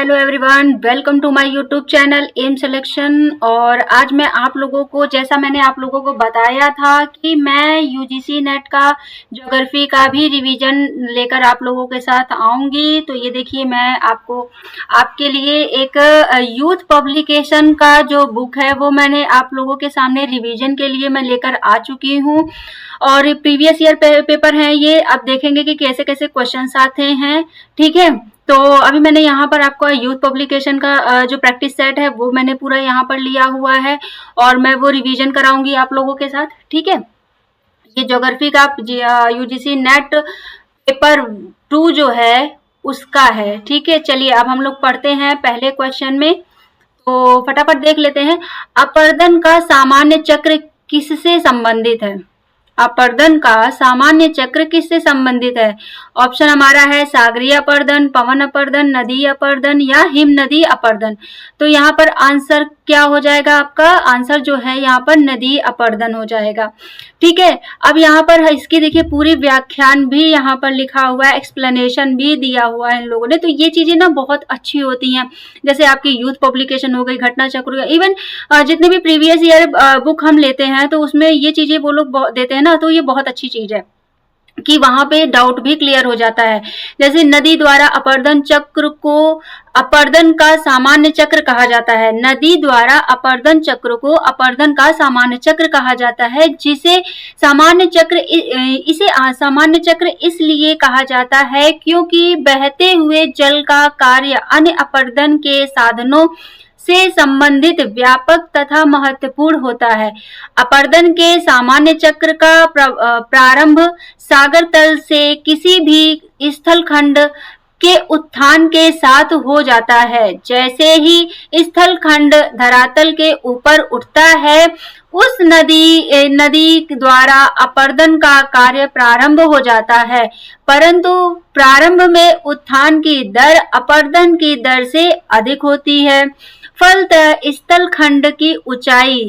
Hello everyone, welcome to my YouTube channel M selection. और आज मैं आप लोगों को, जैसा मैंने आप लोगों को बताया था कि मैं यूजीसी नेट का ज्योग्राफी का भी रिवीजन लेकर आप लोगों के साथ आऊंगी। तो ये देखिए, मैं आपको आपके लिए एक यूथ पब्लिकेशन का जो बुक है वो मैंने आप लोगों के सामने रिवीजन के लिए मैं लेकर आ चुकी हूँ। और प्रीवियस ईयर पेपर है ये। अब देखेंगे कि कैसे कैसे क्वेश्चंस आते हैं। ठीक है, तो अभी मैंने यहाँ पर आपको यूथ पब्लिकेशन का जो प्रैक्टिस सेट है वो मैंने पूरा यहाँ पर लिया हुआ है और मैं वो रिवीजन कराऊंगी आप लोगों के साथ। ठीक है, ये ज्योग्राफी का यूजीसी नेट पेपर 2 जो है उसका है। ठीक है, चलिए अब हम लोग पढ़ते हैं पहले क्वेश्चन में। तो फटाफट देख लेते हैं। अपर्दन का सामान्य चक्र किससे संबंधित है? अपर्दन का सामान्य चक्र किससे संबंधित है? ऑप्शन हमारा है सागरीय अपर्दन, पवन अपर्दन, नदी अपर्दन या हिम नदी अपर्दन। तो यहाँ पर आंसर क्या हो जाएगा? आपका आंसर जो है यहाँ पर नदी अपर्दन हो जाएगा। ठीक है, अब यहाँ पर इसकी देखिए पूरी व्याख्यान भी यहाँ पर लिखा हुआ है, एक्सप्लेनेशन भी दिया हुआ है इन लोगों ने। तो ये चीजें ना बहुत अच्छी होती हैं, जैसे आपकी यूथ पब्लिकेशन हो गई, घटना चक्र हो गया, इवन जितने भी प्रीवियस ईयर बुक हम लेते हैं तो उसमें ये चीजें वो लोग देते हैं ना, तो ये बहुत अच्छी चीज है कि वहां पे डाउट भी क्लियर हो जाता है। जैसे नदी द्वारा अपर्दन चक्र को अपर्दन का सामान्य चक्र कहा जाता है। नदी द्वारा अपर्दन चक्र को अपर्दन का सामान्य चक्र कहा जाता है, जिसे सामान्य चक्र इसे सामान्य चक्र इसलिए कहा जाता है क्योंकि बहते हुए जल का कार्य अन्य अपर्दन के साधनों से संबंधित व्यापक तथा महत्वपूर्ण होता है। अपर्दन के सामान्य चक्र का प्रारंभ सागर तल से किसी भी स्थल खंड के उत्थान के साथ हो जाता है। जैसे ही स्थल खंड धरातल के ऊपर उठता है, उस नदी द्वारा अपर्दन का कार्य प्रारंभ हो जाता है, परंतु प्रारंभ में उत्थान की दर अपर्दन की दर से अधिक होती है। फलतः स्थल खंड की ऊंचाई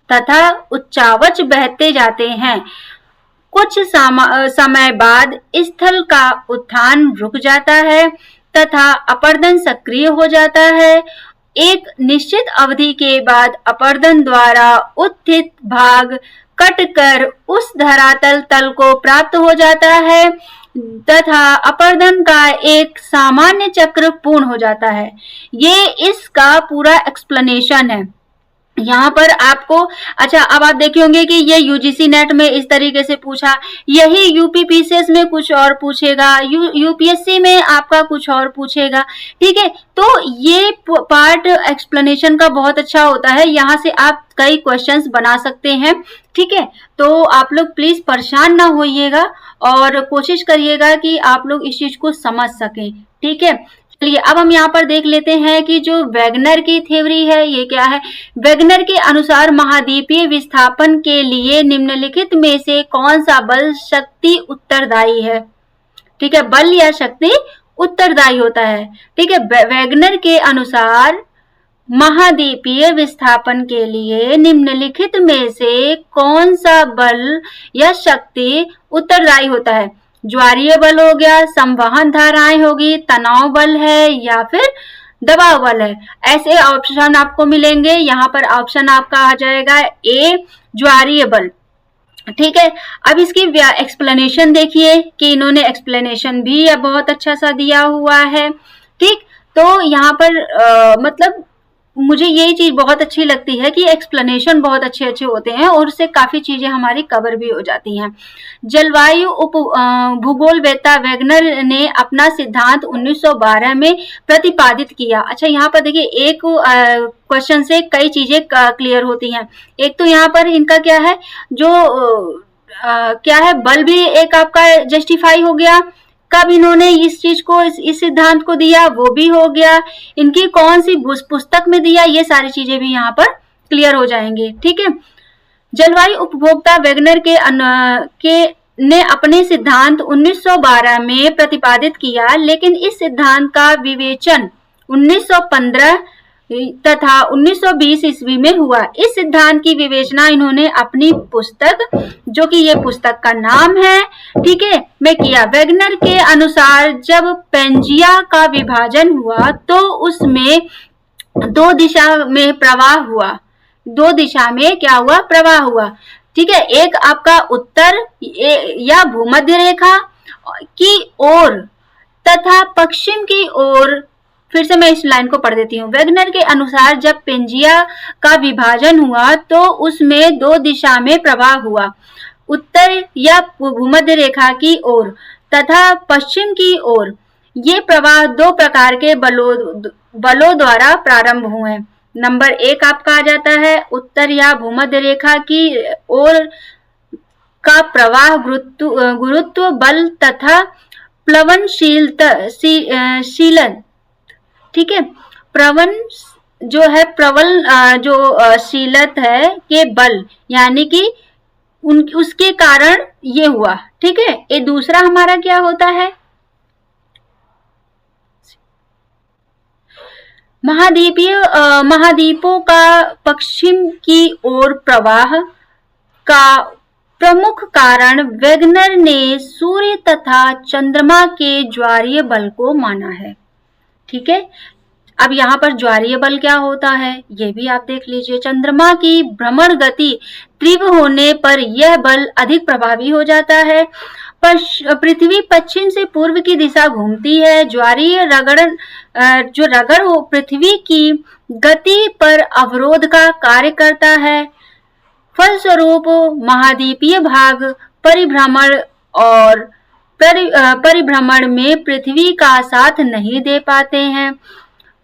तथा उच्चावच बहते जाते हैं। कुछ समय बाद स्थल का उत्थान रुक जाता है तथा अपर्दन सक्रिय हो जाता है। एक निश्चित अवधि के बाद अपर्दन द्वारा उत्थित भाग कटकर उस धरातल तल को प्राप्त हो जाता है तथा अपर्दन का एक सामान्य चक्र पूर्ण हो जाता है। ये इसका पूरा एक्सप्लेनेशन है यहाँ पर आपको। अच्छा, अब आप देखे होंगे कि ये यूजीसी नेट में इस तरीके से पूछा, यही यूपीपीसीएस में कुछ और पूछेगा, यूपीएससी में आपका कुछ और पूछेगा। ठीक है, तो ये पार्ट एक्सप्लेनेशन का बहुत अच्छा होता है, यहाँ से आप कई क्वेश्चंस बना सकते हैं। ठीक है, तो आप लोग प्लीज परेशान ना होइएगा और कोशिश करिएगा कि आप लोग इस चीज को समझ सकें। ठीक है, चलिए अब हम यहाँ पर देख लेते हैं कि जो वैगनर की थ्योरी है ये क्या है। वैगनर के अनुसार महाद्वीपीय विस्थापन के लिए निम्नलिखित में से कौन सा बल शक्ति उत्तरदायी है? ठीक है, बल या शक्ति उत्तरदायी होता है। ठीक है, वैगनर के अनुसार महाद्वीपीय विस्थापन के लिए निम्नलिखित में से कौन सा बल या शक्ति उत्तरदायी होता है? ज्वारीय बल हो गया, संवहन धाराएं होगी, तनाव बल है या फिर दबाव बल है। ऐसे ऑप्शन आपको मिलेंगे। यहाँ पर ऑप्शन आपका आ जाएगा ए, ज्वारीय बल। ठीक है, अब इसकी एक्सप्लेनेशन देखिए कि इन्होंने एक्सप्लेनेशन भी बहुत अच्छा सा दिया हुआ है। ठीक, तो यहाँ पर मतलब मुझे यही चीज बहुत अच्छी लगती है कि एक्सप्लेनेशन बहुत अच्छे अच्छे होते हैं और उससे काफी चीजें हमारी कवर भी हो जाती हैं। जलवायु भूगोलवेत्ता वैगनर ने अपना सिद्धांत 1912 में प्रतिपादित किया। अच्छा, यहाँ पर देखिए एक क्वेश्चन से कई चीजें क्लियर होती हैं। एक तो यहाँ पर इनका क्या है, जो क्या है, बल भी एक आपका जस्टिफाई हो गया। कब इन्होंने इस चीज को, इस सिद्धांत को दिया, वो भी हो गया। इनकी कौन सी पुस्तक में दिया, ये सारी चीजें भी यहाँ पर क्लियर हो जाएंगे। ठीक है, जलवायु उपभोक्ता वैगनर ने अपने सिद्धांत 1912 में प्रतिपादित किया, लेकिन इस सिद्धांत का विवेचन 1915 तथा 1920 ईस्वी में हुआ। इस सिद्धांत की विवेचना इन्होंने अपनी पुस्तक, जो कि ये पुस्तक का नाम है, ठीक है, में किया। वेगनर के अनुसार जब पेंजिया का विभाजन हुआ तो उसमें दो दिशा में प्रवाह हुआ। दो दिशा में क्या हुआ? प्रवाह हुआ। ठीक है, एक आपका उत्तर या भूमध्य रेखा की ओर तथा पश्चिम की ओर। फिर से मैं इस लाइन को पढ़ देती हूँ। वेगनर के अनुसार जब पेंजिया का विभाजन हुआ तो उसमें दो दिशा में प्रवाह हुआ, उत्तर या भूमध्य रेखा की ओर तथा पश्चिम की ओर। ये प्रवाह दो प्रकार के बलों द्वारा प्रारंभ हुए। नंबर 1 आपका आ जाता है उत्तर या भूमध्य रेखा की ओर का प्रवाह गुरुत्व बल तथा प्लवनशीलन। ठीक है, प्रवन जो है शीलत है के बल, यानी कि उसके कारण ये हुआ। ठीक है, ये दूसरा हमारा क्या होता है? महाद्वीपों का पश्चिम की ओर प्रवाह का प्रमुख कारण वेगनर ने सूर्य तथा चंद्रमा के ज्वारीय बल को माना है। ठीक है, अब यहाँ पर ज्वारीय बल क्या होता है ये भी आप देख लीजिए। चंद्रमा की भ्रमण गति तीव्र होने पर यह बल अधिक प्रभावी हो जाता है। पृथ्वी पश्चिम से पूर्व की दिशा घूमती है। ज्वारीय रगड़ हो पृथ्वी की गति पर अवरोध का कार्य करता है। फलस्वरूप महाद्वीपीय भाग परिभ्रमण में पृथ्वी का साथ नहीं दे पाते हैं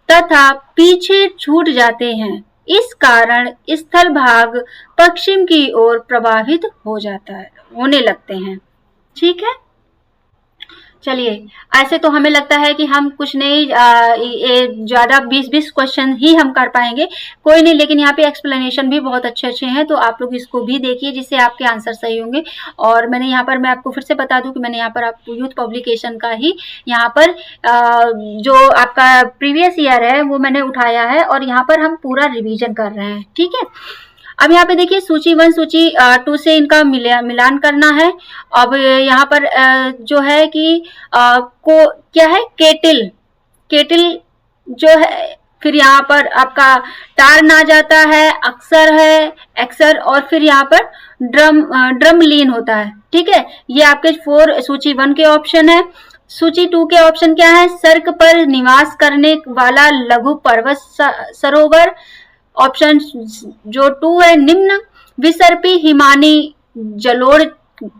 तथा पीछे छूट जाते हैं। इस कारण स्थल भाग पश्चिम की ओर प्रभावित होने लगते हैं। ठीक है, चलिए, ऐसे तो हमें लगता है कि हम कुछ नहीं ज्यादा 20-20 क्वेश्चन ही हम कर पाएंगे, कोई नहीं, लेकिन यहाँ पे एक्सप्लेनेशन भी बहुत अच्छे हैं, तो आप लोग इसको भी देखिए जिससे आपके आंसर सही होंगे। और मैंने यहाँ पर, मैं आपको फिर से बता दूं कि मैंने यहाँ पर आपको यूथ पब्लिकेशन का ही यहाँ पर जो आपका प्रीवियस ईयर है वो मैंने उठाया है और यहाँ पर हम पूरा रिविजन कर रहे हैं। ठीक है, अब यहाँ पे देखिए सूची 1 सूची 2 से इनका मिलान करना है। अब यहाँ पर जो है कि क्या है, केटिल जो है, फिर यहाँ पर आपका टार्न आ जाता है, अक्सर है, एक्सर, और फिर यहाँ पर ड्रमलीन होता है। ठीक है, ये आपके 4 सूची 1 के ऑप्शन है। सूची 2 के ऑप्शन क्या है? सर्क पर निवास करने वाला लघु पर्वत सरोवर। ऑप्शन जो 2 है निम्न विसर्पी हिमानी जलोढ़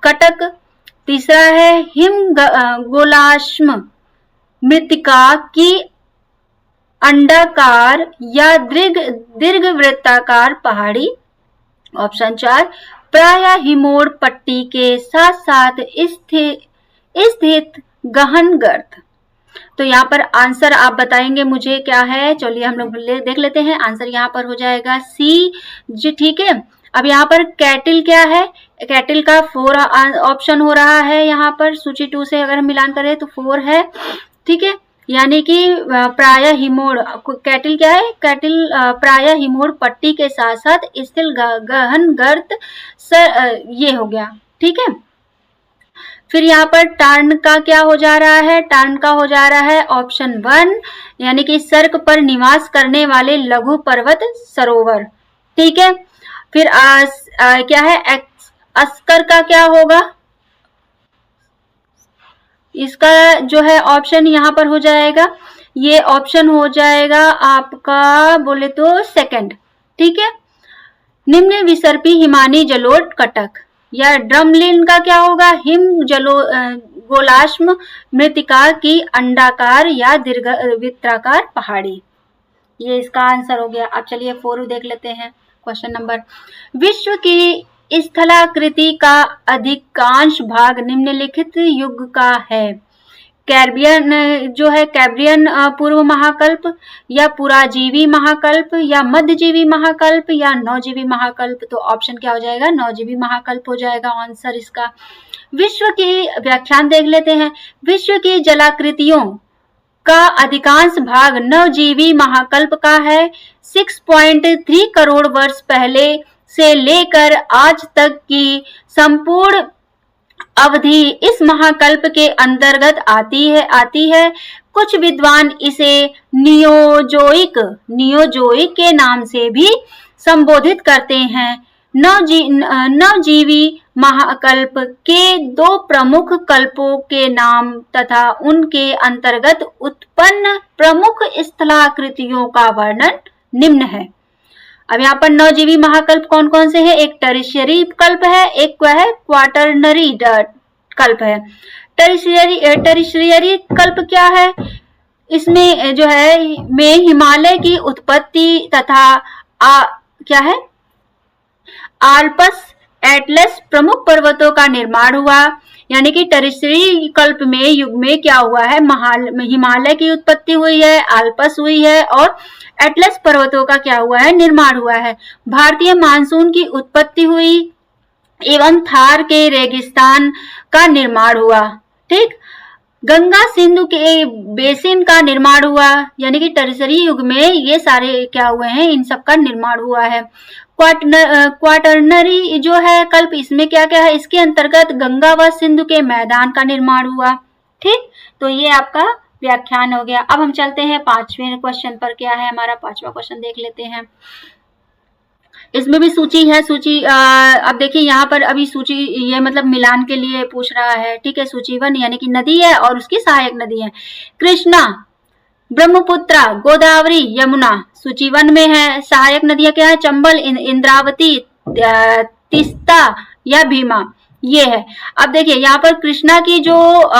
कटक। तीसरा है हिम गोलाश्म मृत्तिका की अंडाकार या दीर्घ वृत्ताकार पहाड़ी। ऑप्शन 4 प्राय हिमोड़ पट्टी के साथ साथ स्थित गहन गर्त। तो यहाँ पर आंसर आप बताएंगे मुझे क्या है। चलिए हम लोग देख लेते हैं। आंसर यहाँ पर हो जाएगा सी जी। ठीक है, अब यहाँ पर कैटिल क्या है? कैटिल का 4 ऑप्शन हो रहा है यहाँ पर। सूची 2 से अगर हम मिलान करें तो 4 है। ठीक है, यानी कि प्राय हिमोड़, कैटिल क्या है? कैटिल प्राय हिमोड़ पट्टी के साथ साथ स्थिर गहन गर्त ये हो गया। ठीक है, फिर यहाँ पर टार्न का क्या हो जा रहा है? टार्न का हो जा रहा है ऑप्शन 1, यानी कि सर्क पर निवास करने वाले लघु पर्वत सरोवर। ठीक है, फिर क्या है? अस्कर का क्या होगा? इसका जो है ऑप्शन यहाँ पर हो जाएगा, ये ऑप्शन हो जाएगा आपका बोले तो सेकंड। ठीक है, निम्न विसर्पी हिमानी जलोढ़ कटक। या ड्रमलिन का क्या होगा? हिम गोलाश्म मृत्तिका की अंडाकार या दीर्घवृत्ताकार पहाड़ी। ये इसका आंसर हो गया। अब चलिए 4 देख लेते हैं। क्वेश्चन नंबर, विश्व की स्थलाकृति का अधिकांश भाग निम्नलिखित युग का है। कैरिबियन जो है, कैरिबियन पूर्व महाकल्प, या पुराजीवी महाकल्प, या मध्यजीवी महाकल्प, या नवजीवी महाकल्प। तो ऑप्शन क्या हो जाएगा? नवजीवी महाकल्प हो जाएगा आंसर इसका। विश्व की व्याख्यान देख लेते हैं। विश्व की जलाकृतियों का अधिकांश भाग नवजीवी महाकल्प का है। 6.3 करोड़ वर्ष पहले से लेकर आज तक की संपूर्ण अवधि इस महाकल्प के अंतर्गत आती है। कुछ विद्वान इसे नियोजोइक के नाम से भी संबोधित करते हैं। नवजीवी महाकल्प के दो प्रमुख कल्पों के नाम तथा उनके अंतर्गत उत्पन्न प्रमुख स्थलाकृतियों का वर्णन निम्न है। अब यहाँ पर नवजीवी महाकल्प कौन कौन से हैं? एक टर्शियरी कल्प है, एक है क्वाटरनरी कल्प है। टर्शियरी कल्प क्या है? इसमें जो है में हिमालय की उत्पत्ति तथा क्या है आल्पस एटलस प्रमुख पर्वतों का निर्माण हुआ। यानी कि टर्शियरी कल्प में युग में क्या हुआ है? हिमालय की उत्पत्ति हुई है, आल्पस हुई है और एटलस पर्वतों का क्या हुआ है? निर्माण हुआ है। भारतीय मानसून की उत्पत्ति हुई एवं थार के रेगिस्तान का निर्माण हुआ। ठीक, गंगा सिंधु के बेसिन का निर्माण हुआ। यानी कि टर्शियरी युग में ये सारे क्या हुए हैं? इन सब का निर्माण हुआ है। क्वाटरनरी जो है कल्प, इसमें क्या क्या है? इसके अंतर्गत गंगा व सिंधु के मैदान का निर्माण हुआ। ठीक, तो ये आपका व्याख्यान हो गया। अब हम चलते हैं 5वें क्वेश्चन पर। क्या है हमारा 5वां क्वेश्चन? देख लेते हैं। इसमें भी सूची है। सूची अब देखिए यहाँ पर अभी सूची ये मतलब मिलान के लिए पूछ रहा है। ठीक है, सूची 1 यानी कि नदी है और उसकी सहायक नदी है कृष्णा, ब्रह्मपुत्रा, गोदावरी, यमुना। सूची 1 में है। सहायक नदियां क्या है? चंबल, इंद्रावती, तीस्ता या भीमा, ये है। अब देखिए यहाँ पर कृष्णा की जो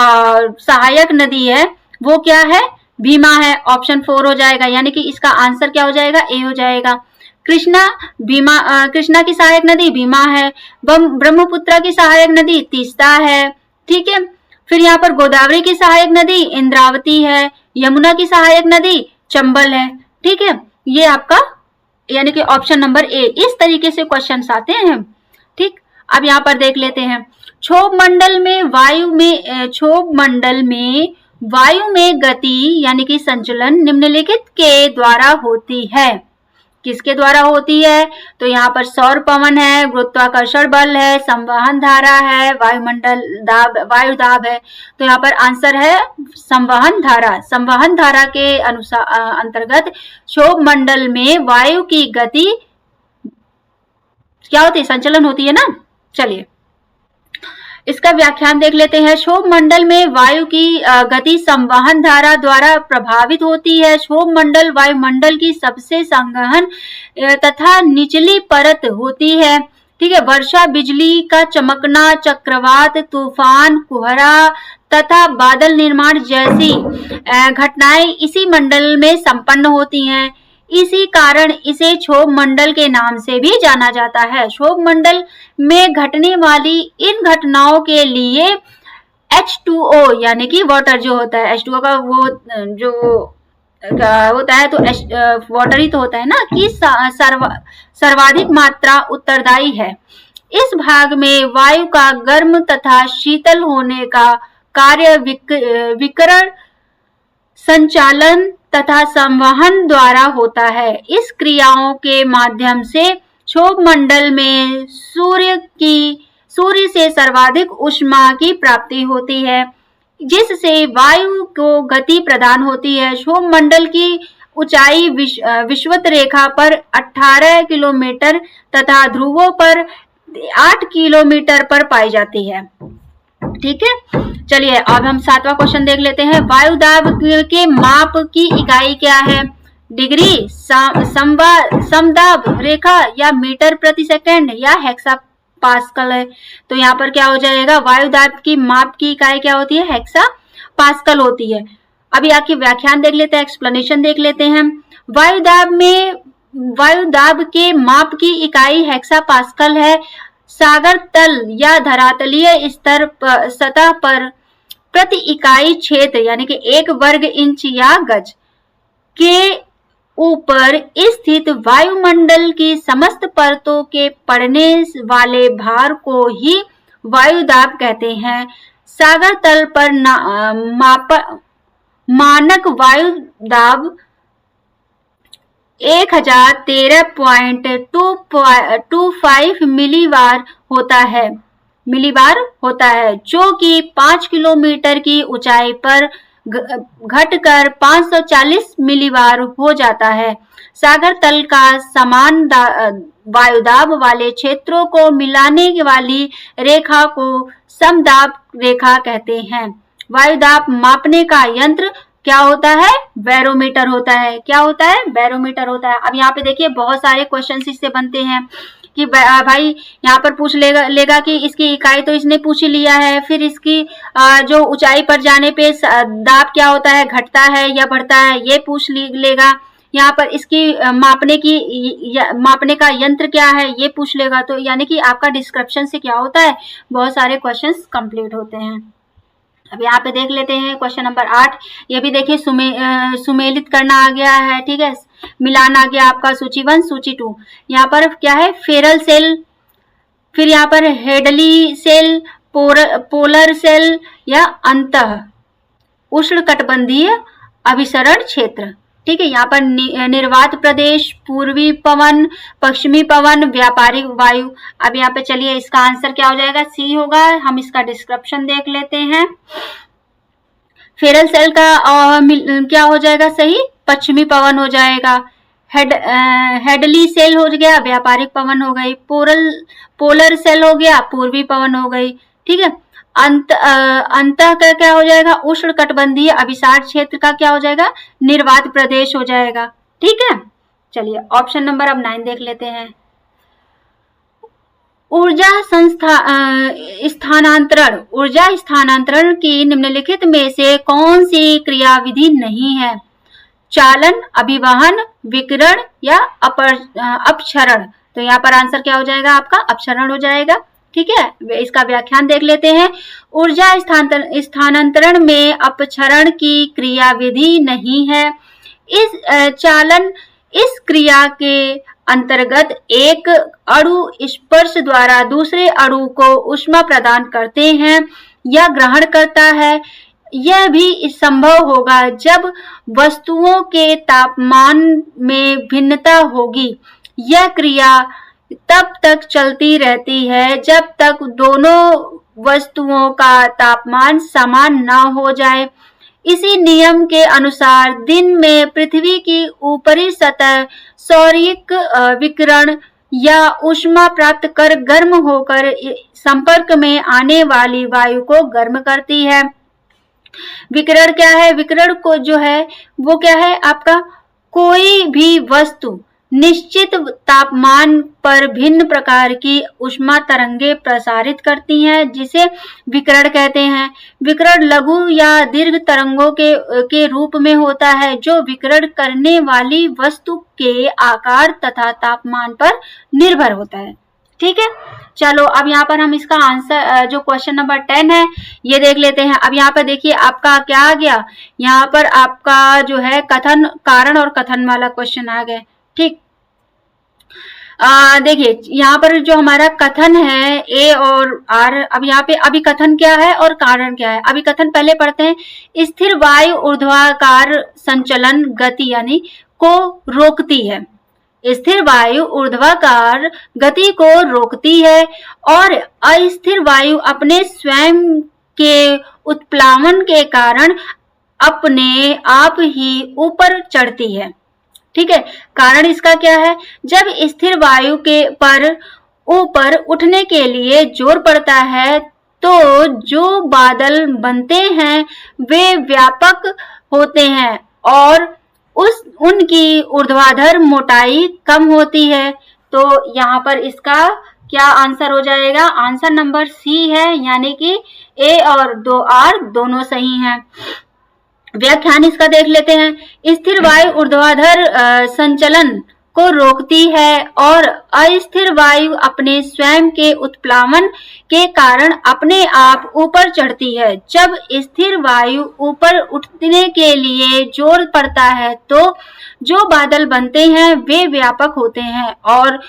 सहायक नदी है वो क्या है? भीमा है। ऑप्शन 4 हो जाएगा। यानी कि इसका आंसर क्या हो जाएगा? ए हो जाएगा। कृष्णा की सहायक नदी भीमा है। ब्रह्मपुत्रा की सहायक नदी तीस्ता है। ठीक है, फिर यहाँ पर गोदावरी की सहायक नदी इंद्रावती है। यमुना की सहायक नदी चंबल है। ठीक है, ये आपका यानी कि ऑप्शन नंबर ए। इस तरीके से क्वेश्चंस आते हैं। ठीक, अब यहाँ पर देख लेते हैं। क्षोभ मंडल में वायु में गति यानी कि संचलन निम्नलिखित के द्वारा होती है। किसके द्वारा होती है? तो यहाँ पर सौर पवन है, गुरुत्वाकर्षण बल है, संवहन धारा है, वायु दाब है। तो यहाँ पर आंसर है संवहन धारा। संवहन धारा के अंतर्गत क्षोभ मंडल में वायु की गति क्या होती है? संचलन होती है ना। चलिए इसका व्याख्यान देख लेते हैं। क्षोभ मंडल में वायु की गति संवहन धारा द्वारा प्रभावित होती है। क्षोभ मंडल वायुमंडल की सबसे संवहन तथा निचली परत होती है। ठीक है, वर्षा, बिजली का चमकना, चक्रवात, तूफान, कुहरा तथा बादल निर्माण जैसी घटनाएं इसी मंडल में संपन्न होती हैं। इसी कारण इसे क्षोभ मंडल के नाम से भी जाना जाता है। क्षोभ मंडल में घटने वाली इन घटनाओं के लिए H2O यानी कि वाटर जो होता है, H2O का वो जो होता है तो वाटर ही तो होता है ना, कि सर्वाधिक मात्रा उत्तरदायी है। इस भाग में वायु का गर्म तथा शीतल होने का कार्य विकिरण, संचालन तथा संवहन द्वारा होता है। इस क्रियाओं के माध्यम से क्षोभ मंडल में सूर्य से सर्वाधिक ऊष्मा की प्राप्ति होती है, जिससे वायु को गति प्रदान होती है। क्षोभ मंडल की ऊंचाई विषुवत रेखा पर 18 किलोमीटर तथा ध्रुवों पर 8 किलोमीटर पर पाई जाती है। ठीक है, चलिए अब हम 7वां क्वेश्चन देख लेते हैं। वायु दाब के माप की इकाई क्या है? डिग्री, समदाब रेखा या मीटर प्रति सेकंड या हेक्सा पास्कल है। तो यहाँ पर क्या हो जाएगा? वायु दाब की माप की इकाई क्या होती है? हेक्सा पास्कल होती है। अभी आपकी व्याख्यान देख लेते हैं, एक्सप्लेनेशन देख लेते हैं। वायु दाब के माप की इकाई हेक्सा पास्कल है। सागर तल या धरातलीय सतह पर प्रति इकाई क्षेत्र यानी कि 1 वर्ग इंच या गज के ऊपर स्थित वायुमंडल की समस्त परतों के पड़ने वाले भार को ही वायु दाब कहते हैं। सागर तल पर मानक वायु दाब 1013.25 मिलीबार होता है, जो कि 5 किलोमीटर की ऊंचाई पर घटकर 540 मिलीबार हो जाता है। सागर तल का समान वायुदाब वाले क्षेत्रों को मिलाने वाली रेखा को समदाब रेखा कहते हैं। वायुदाब मापने का यंत्र क्या होता है? बैरोमीटर होता है। क्या होता है? बैरोमीटर होता है। अब यहाँ पे देखिए बहुत सारे क्वेश्चन इससे बनते हैं कि भाई यहाँ पर पूछ लेगा कि इसकी इकाई तो इसने पूछ ही लिया है, फिर इसकी जो ऊंचाई पर जाने पे दाब क्या होता है, घटता है या बढ़ता है, ये पूछ लेगा। यहाँ पर इसकी मापने का यंत्र क्या है, ये पूछ लेगा। तो यानी कि आपका डिस्क्रिप्शन से क्या होता है, बहुत सारे क्वेश्चंस कंप्लीट होते हैं। अब यहाँ पे देख लेते हैं क्वेश्चन नंबर 8। ये भी देखिए सुमेलित करना आ गया है, ठीक है। मिलान आ गया आपका सूची 1 सूची 2। यहाँ पर क्या है? फेरल सेल, फिर यहाँ पर हेडली सेल, पोलर सेल या अंतः उष्णकटिबंधीय अभिसरण क्षेत्र, ठीक है। यहाँ पर निर्वात प्रदेश, पूर्वी पवन, पश्चिमी पवन, व्यापारिक वायु। अब यहाँ पे चलिए इसका आंसर क्या हो जाएगा? सी होगा। हम इसका डिस्क्रिप्शन देख लेते हैं। फेरल सेल का क्या हो जाएगा सही? पश्चिमी पवन हो जाएगा। हेडली सेल हो गया, व्यापारिक पवन हो गई। पोलर सेल हो गया, पूर्वी पवन हो गई, ठीक है। अंत का क्या हो जाएगा? उष्णकटिबंधीय अभिसार क्षेत्र का क्या हो जाएगा? निर्वात प्रदेश हो जाएगा, ठीक है। चलिए ऑप्शन नंबर अब 9 देख लेते हैं। ऊर्जा स्थानांतरण की निम्नलिखित में से कौन सी क्रियाविधि नहीं है? चालन, अभिवहन, विकिरण या अपक्षरण। तो यहाँ पर आंसर क्या हो जाएगा आपका? अपक्षरण हो जाएगा, ठीक है। इसका व्याख्यान देख लेते हैं। ऊर्जा स्थानांतरण में अपक्षरण की क्रियाविधि नहीं है। इस क्रिया के अंतर्गत एक अणु स्पर्श द्वारा दूसरे अणु को ऊष्मा प्रदान करते हैं या ग्रहण करता है। यह भी संभव होगा जब वस्तुओं के तापमान में भिन्नता होगी। यह क्रिया तब तक चलती रहती है जब तक दोनों वस्तुओं का तापमान समान न हो जाए। इसी नियम के अनुसार दिन में पृथ्वी की ऊपरी सतह सौरिक विकिरण या ऊष्मा प्राप्त कर गर्म होकर संपर्क में आने वाली वायु को गर्म करती है। विकिरण क्या है? विकिरण को जो है वो क्या है आपका? कोई भी वस्तु निश्चित तापमान पर भिन्न प्रकार की ऊष्मा तरंगे प्रसारित करती हैं, जिसे विकिरण कहते हैं। विकिरण लघु या दीर्घ तरंगों के रूप में होता है, जो विकिरण करने वाली वस्तु के आकार तथा तापमान पर निर्भर होता है, ठीक है। चलो अब यहाँ पर हम इसका आंसर जो क्वेश्चन नंबर 10 है ये देख लेते हैं। अब यहाँ पर देखिए आपका क्या आ गया? यहाँ पर आपका जो है कथन, कारण और कथन वाला क्वेश्चन आ गया, ठीक। देखिए यहाँ पर जो हमारा कथन है ए और आर। अब यहाँ पे अभिकथन क्या है और कारण क्या है? अभिकथन पहले पढ़ते हैं। स्थिर वायु ऊर्ध्वाकार संचलन गति यानी को रोकती है। स्थिर वायु ऊर्ध्वाकार गति को रोकती है और अस्थिर वायु अपने स्वयं के उत्प्लावन के कारण अपने आप ही ऊपर चढ़ती है, ठीक है। कारण इसका क्या है? जब स्थिर वायु के पर ऊपर उठने के लिए जोर पड़ता है तो जो बादल बनते हैं वे व्यापक होते हैं और उनकी ऊर्ध्वाधर मोटाई कम होती है। तो यहाँ पर इसका क्या आंसर हो जाएगा? आंसर नंबर सी है, यानी कि ए और 2R दोनों सही हैं। व्याख्यान इसका देख लेते हैं। स्थिर वायु ऊर्ध्वाधर संचलन को रोकती है और अस्थिर वायु अपने स्वयं के उत्प्लावन के कारण अपने आप ऊपर चढ़ती है। जब स्थिर वायु ऊपर उठने के लिए जोर पड़ता है तो जो बादल बनते हैं वे व्यापक होते हैं और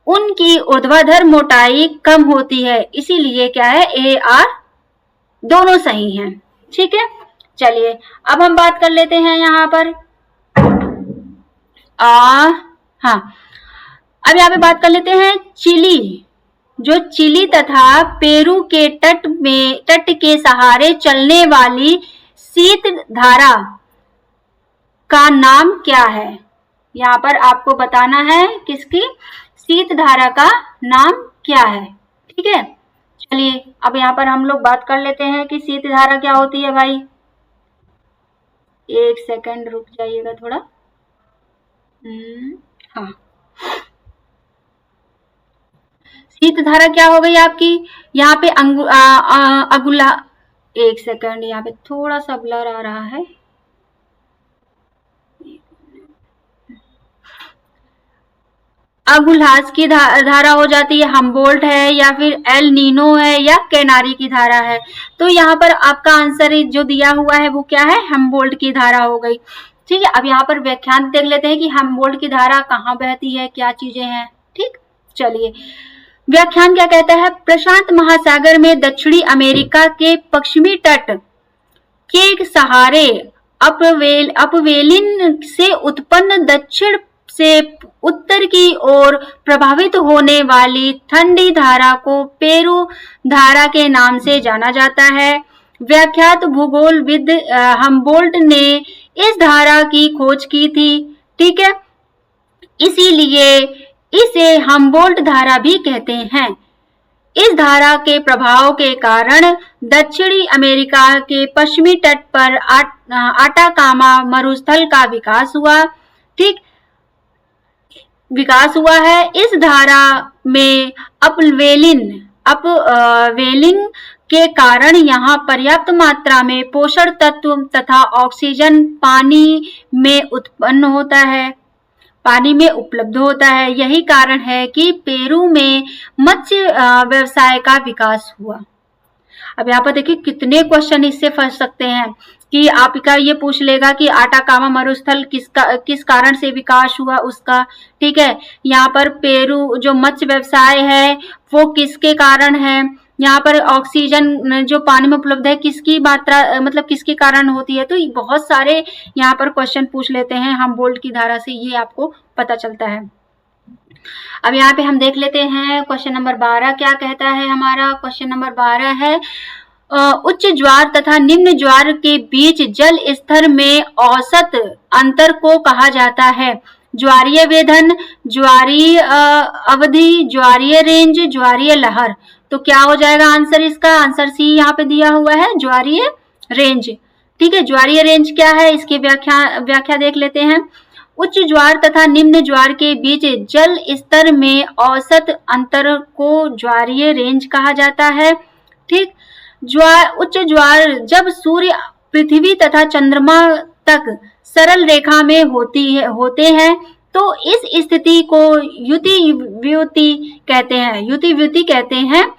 उनकी ऊर्ध्वाधर मोटाई कम होती है। इसीलिए क्या है? ए आर दोनों सही हैं, ठीक है। चलिए अब हम बात कर लेते हैं यहाँ पर हाँ, अब यहाँ पे बात कर लेते हैं चिली। जो चिली तथा पेरू के तट के सहारे चलने वाली शीत धारा का नाम क्या है? यहाँ पर आपको बताना है किसकी शीत धारा का नाम क्या है। ठीक है, चलिए अब यहाँ पर हम लोग बात कर लेते हैं कि शीत धारा क्या होती है भाई। एक सेकंड रुक जाइएगा थोड़ा। हाँ, शीत धारा क्या हो गई आपकी? यहाँ पे अगुला, एक सेकंड, यहाँ पे थोड़ा सा ब्लर आ रहा है। अगुल्हास की धारा हो जाती है, हम्बोल्ट है, या फिर एल नीनो है, या कैनारी की धारा है। तो यहाँ पर आपका आंसर जो दिया हुआ है वो क्या है? हम्बोल्ट की धारा हो गई। ठीक है, अब यहाँ पर व्याख्यान देख लेते हैं कि हम्बोल्ट की धारा कहाँ बहती है, क्या चीजें हैं। ठीक, चलिए व्याख्यान क्या कहता है? प्रशांत महासागर में दक्षिणी अमेरिका के पश्चिमी तट के सहारे अपवेलिन से उत्पन्न दक्षिण से उत्तर की ओर प्रभावित होने वाली ठंडी धारा को पेरू धारा के नाम से जाना जाता है। व्याख्यात भूगोलविद हम्बोल्ट ने इस धारा की खोज की थी। ठीक है, इसीलिए इसे हम्बोल्ट धारा भी कहते हैं। इस धारा के प्रभाव के कारण दक्षिणी अमेरिका के पश्चिमी तट पर आटाकामा मरुस्थल का विकास हुआ। ठीक, विकास हुआ है। इस धारा में अपवेलिंग के कारण यहाँ पर्याप्त मात्रा में पोषण तत्व तथा ऑक्सीजन पानी में उपलब्ध होता है। यही कारण है कि पेरू में मत्स्य व्यवसाय का विकास हुआ। अब यहाँ पर देखिए कितने क्वेश्चन इससे फंस सकते हैं कि आपका ये पूछ लेगा कि आटाकामा मरुस्थल किस कारण से विकास हुआ उसका। ठीक है, यहाँ पर पेरू जो मत्स्य व्यवसाय है वो किसके कारण है। यहाँ पर ऑक्सीजन जो पानी में उपलब्ध है किसकी मात्रा मतलब किसके कारण होती है। तो बहुत सारे यहाँ पर क्वेश्चन पूछ लेते हैं हम्बोल्ट की धारा से, ये आपको पता चलता है। अब यहाँ पे हम देख लेते हैं क्वेश्चन नंबर 12 क्या कहता है। हमारा क्वेश्चन नंबर 12 है उच्च ज्वार तथा निम्न ज्वार के बीच जल स्तर में औसत अंतर को कहा जाता है। ज्वारीय वेधन, ज्वारीय अवधि, ज्वारीय रेंज, ज्वारीय लहर। तो क्या हो जाएगा आंसर इसका? आंसर सी यहाँ पे दिया हुआ है, ज्वारीय रेंज। ठीक है, ज्वारीय रेंज क्या है इसकी व्याख्या देख लेते हैं। उच्च ज्वार तथा निम्न ज्वार के बीच जल स्तर में औसत अंतर को ज्वारीय रेंज कहा जाता है। ठीक, उच्च ज्वार जब सूर्य, पृथ्वी तथा चंद्रमा तक सरल रेखा में होते हैं तो इस स्थिति को युति व्युति कहते हैं।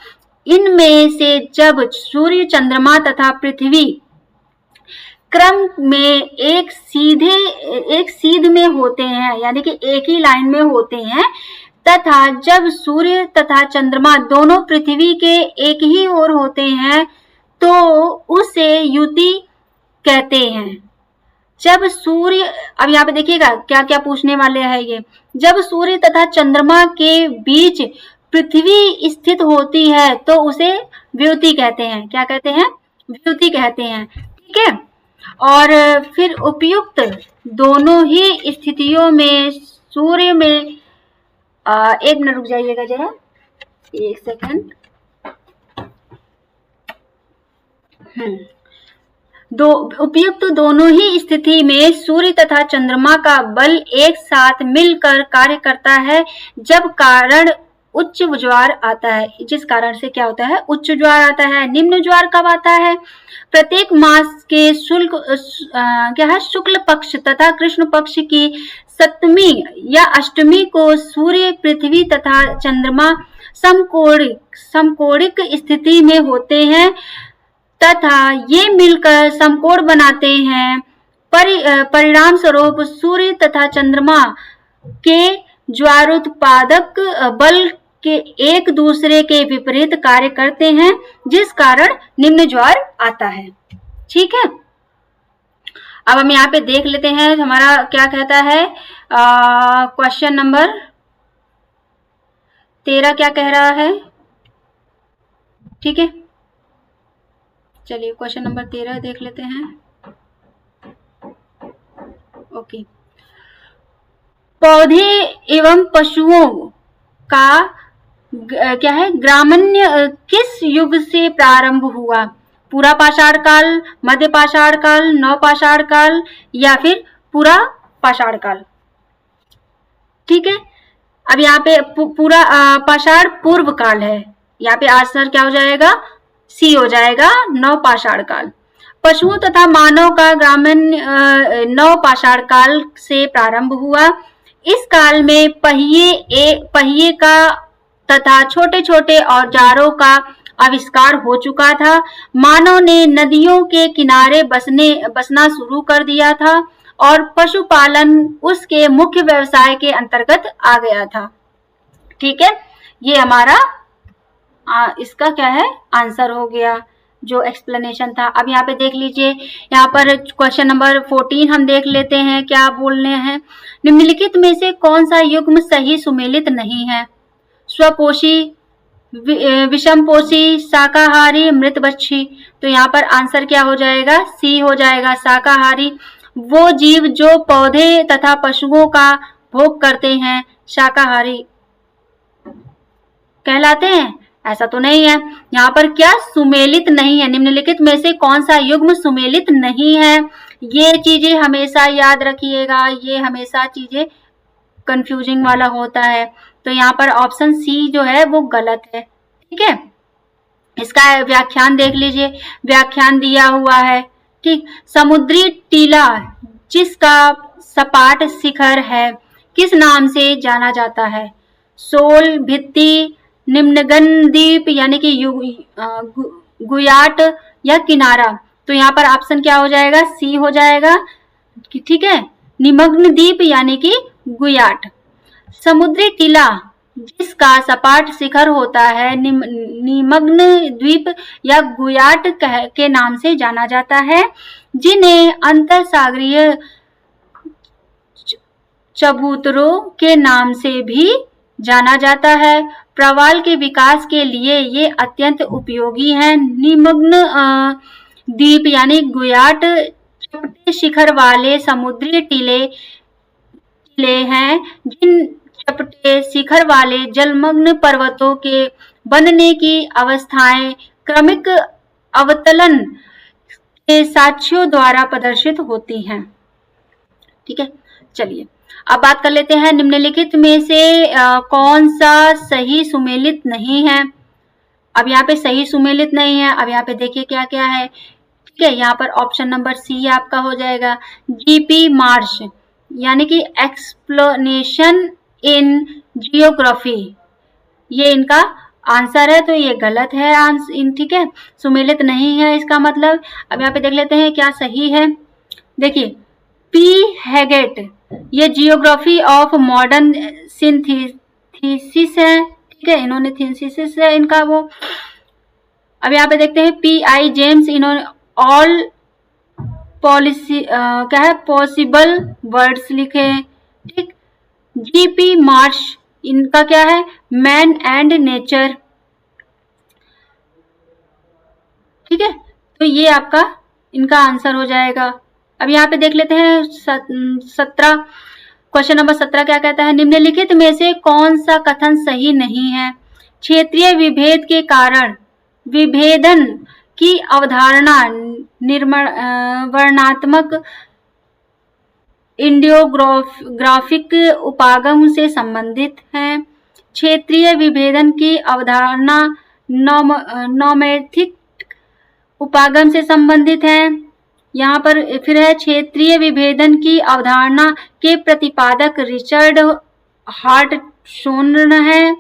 इनमें से जब सूर्य, चंद्रमा तथा पृथ्वी क्रम में एक सीध में होते हैं, यानी कि एक ही लाइन में होते हैं, तथा जब सूर्य तथा चंद्रमा दोनों पृथ्वी के एक ही ओर होते हैं तो उसे युति कहते हैं। जब सूर्य, अब यहाँ पे देखिएगा क्या क्या पूछने वाले हैं ये। जब सूर्य तथा चंद्रमा के बीच पृथ्वी स्थित होती है तो उसे व्युति कहते हैं। क्या कहते हैं? व्युति कहते हैं। ठीक है, और फिर उपयुक्त दोनों ही स्थितियों में सूर्य में एक मिनट रुक जाइएगा जरा, एक सेकंड। उपयुक्त दोनों ही स्थिति में सूर्य तथा चंद्रमा का बल एक साथ मिलकर कार्य करता है जब कारण उच्च ज्वार आता है। जिस कारण से क्या होता है? उच्च ज्वार आता है। निम्न ज्वार कब आता है? प्रत्येक मास के शुक्ल पक्ष तथा कृष्ण पक्ष की सप्तमी या अष्टमी को सूर्य, पृथ्वी तथा चंद्रमा समकोणिक स्थिति में होते हैं तथा ये मिलकर समकोण बनाते हैं। परिणाम स्वरूप सूर्य तथा चंद्रमा के ज्वारोत्पादक बल के एक दूसरे के विपरीत कार्य करते हैं जिस कारण निम्न ज्वार आता है। ठीक है, अब हम यहाँ पे देख लेते हैं हमारा क्या कहता है। क्वेश्चन नंबर 13 क्या कह रहा है, ठीक है। चलिए क्वेश्चन नंबर 13 देख लेते हैं। ओके, पौधे एवं पशुओं का क्या है ग्रामण्य किस युग से प्रारंभ हुआ? पूरा पाषाण काल, मध्य पाषाण काल, नव पाषाण काल या फिर पूरा पाषाण काल, ठीक है। अब यहाँ पे पूरा पाषाण पूर्व काल है, यहाँ पे आंसर क्या हो जाएगा, सी हो जाएगा, नव पाषाण काल। पशुओं तथा मानव का ग्रामीण नव पाषाण काल से प्रारंभ हुआ। इस काल में पहिए का तथा छोटे छोटे औजारों का आविष्कार हो चुका था। मानव ने नदियों के किनारे बसना शुरू कर दिया था और पशुपालन उसके मुख्य व्यवसाय के अंतर्गत आ गया था, ठीक है। ये हमारा इसका क्या है आंसर हो गया, जो एक्सप्लेनेशन था। अब यहाँ पे देख लीजिए, यहाँ पर क्वेश्चन नंबर 14 हम देख लेते हैं क्या बोलने हैं। निम्नलिखित में से कौन सा युग्म सही सुमेलित नहीं है? स्वपोषी, विषमपोषी, शाकाहारी, मृतभक्षी। तो यहाँ पर आंसर क्या हो जाएगा, सी हो जाएगा, शाकाहारी। वो जीव जो पौधे तथा पशुओं का भोग करते हैं शाकाहारी कहलाते हैं? ऐसा तो नहीं है। यहाँ पर क्या सुमेलित नहीं है, निम्नलिखित में से कौन सा युग्म सुमेलित नहीं है? ये चीजें हमेशा याद रखिएगा, ये हमेशा चीजें कंफ्यूजिंग वाला होता है। तो यहाँ पर ऑप्शन सी जो है वो गलत है, ठीक है। इसका व्याख्यान देख लीजिए, व्याख्यान दिया हुआ है, ठीक। समुद्री टीला जिसका सपाट शिखर है किस नाम से जाना जाता है? सोल, भित्ति, निम्नगन द्वीप यानी कि गुयाट या किनारा। तो यहाँ पर ऑप्शन क्या हो जाएगा, सी हो जाएगा, ठीक है, निमग्न द्वीप यानी कि गुयाट। समुद्री टीला जिसका सपाट शिखर होता है निमग्न द्वीप या गुयाट के नाम से जाना जाता है, जिन्हें अंतरसागरीय चबूतरों के नाम से भी जाना जाता है। प्रवाल के विकास के लिए ये अत्यंत उपयोगी हैं। निमग्न द्वीप यानी गुयाट चपटे शिखर वाले समुद्री टीले हैं, जिन चपटे शिखर वाले जलमग्न पर्वतों के बनने की अवस्थाएं क्रमिक अवतलन के साक्ष्यों द्वारा प्रदर्शित होती हैं, ठीक है। चलिए अब बात कर लेते हैं निम्नलिखित में से कौन सा सही सुमेलित नहीं है। अब यहाँ पे सही सुमेलित नहीं है। अब यहाँ पे देखिए क्या क्या है, ठीक है। यहाँ पर ऑप्शन नंबर सी आपका हो जाएगा, जीपी मार्श यानी कि एक्सप्लेनेशन इन जियोग्राफी, ये इनका आंसर है। तो ये गलत है आंसर, ठीक है, सुमेलित नहीं है इसका मतलब। अब यहाँ पे देख लेते हैं क्या सही है। देखिए पी हैगेट, ये जियोग्राफी ऑफ मॉडर्न सिंथेसिस है, ठीक है, इन्होंने सिंथेसिस है इनका वो। अब यहाँ पे देखते हैं पी आई जेम्स, इन्होंने ऑल पॉलिसी क्या है पॉसिबल वर्ड्स लिखे हैं, ठीक। जीपी मार्श इनका क्या है मैन एंड नेचर, ठीक है। तो ये आपका इनका आंसर हो जाएगा। अब यहाँ पे देख लेते हैं 17, क्वेश्चन नंबर 17 क्या कहता है, निम्नलिखित में से कौन सा कथन सही नहीं है? क्षेत्रीय विभेद के कारण विभेदन की अवधारणा वर्णात्मक इंडियोग्राफिक उपागम से संबंधित है। क्षेत्रीय विभेदन की अवधारणा नॉमेटिक उपागम से संबंधित है। यहाँ पर फिर है क्षेत्रीय विभेदन की अवधारणा के प्रतिपादक रिचर्ड हार्टशोन है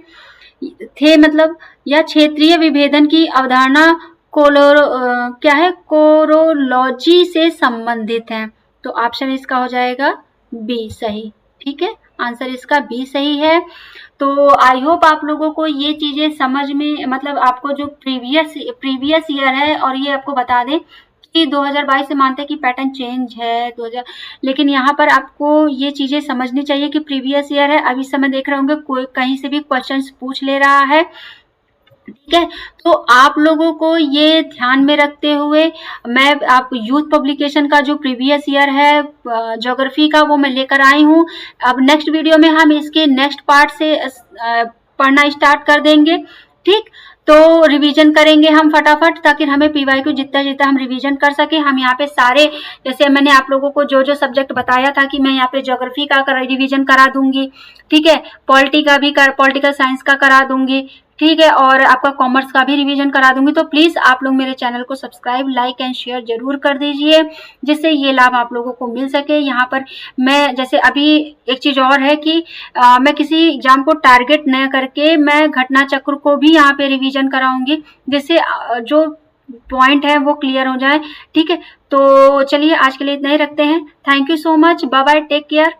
थे, मतलब या क्षेत्रीय विभेदन की अवधारणा क्या है कोरोलॉजी से संबंधित है। तो ऑप्शन इसका हो जाएगा बी सही, ठीक है, आंसर इसका बी सही है। तो आई होप आप लोगों को ये चीजें समझ में, मतलब आपको जो प्रीवियस ईयर है और ये आपको बता दें कि 2022 से मानते हैं कि पैटर्न चेंज है 2000, लेकिन यहाँ पर आपको ये चीजें समझनी चाहिए कि प्रीवियस ईयर है। अब इस समय देख रहे होंगे कोई कहीं से भी क्वेश्चंस पूछ ले रहा है, ठीक है। तो आप लोगों को ये ध्यान में रखते हुए मैं आप यूथ पब्लिकेशन का जो प्रीवियस ईयर है ज्योग्राफी का वो मैं लेकर आई हूँ। अब नेक्स्ट वीडियो में हम इसके नेक्स्ट पार्ट से पढ़ना स्टार्ट कर देंगे, ठीक। तो रिवीजन करेंगे हम फटाफट, ताकि हमें पीवाईक्यू जितना हम रिवीजन कर सके। हम यहाँ पे सारे, जैसे मैंने आप लोगों को जो जो सब्जेक्ट बताया था कि मैं यहाँ पे ज्योग्राफी का रिवीजन करा दूंगी, ठीक है, पॉलिटिकल साइंस का करा दूंगी, ठीक है, और आपका कॉमर्स का भी रिवीजन करा दूंगी। तो प्लीज आप लोग मेरे चैनल को सब्सक्राइब, लाइक एंड शेयर जरूर कर दीजिए, जिससे ये लाभ आप लोगों को मिल सके। यहाँ पर मैं जैसे अभी एक चीज और है कि मैं किसी एग्जाम को टारगेट न करके मैं घटना चक्र को भी यहाँ पे रिवीजन कराऊंगी, जिससे जो पॉइंट है वो क्लियर हो जाए, ठीक है। तो चलिए आज के लिए इतना ही रखते हैं। Thank you so much, bye bye, take care.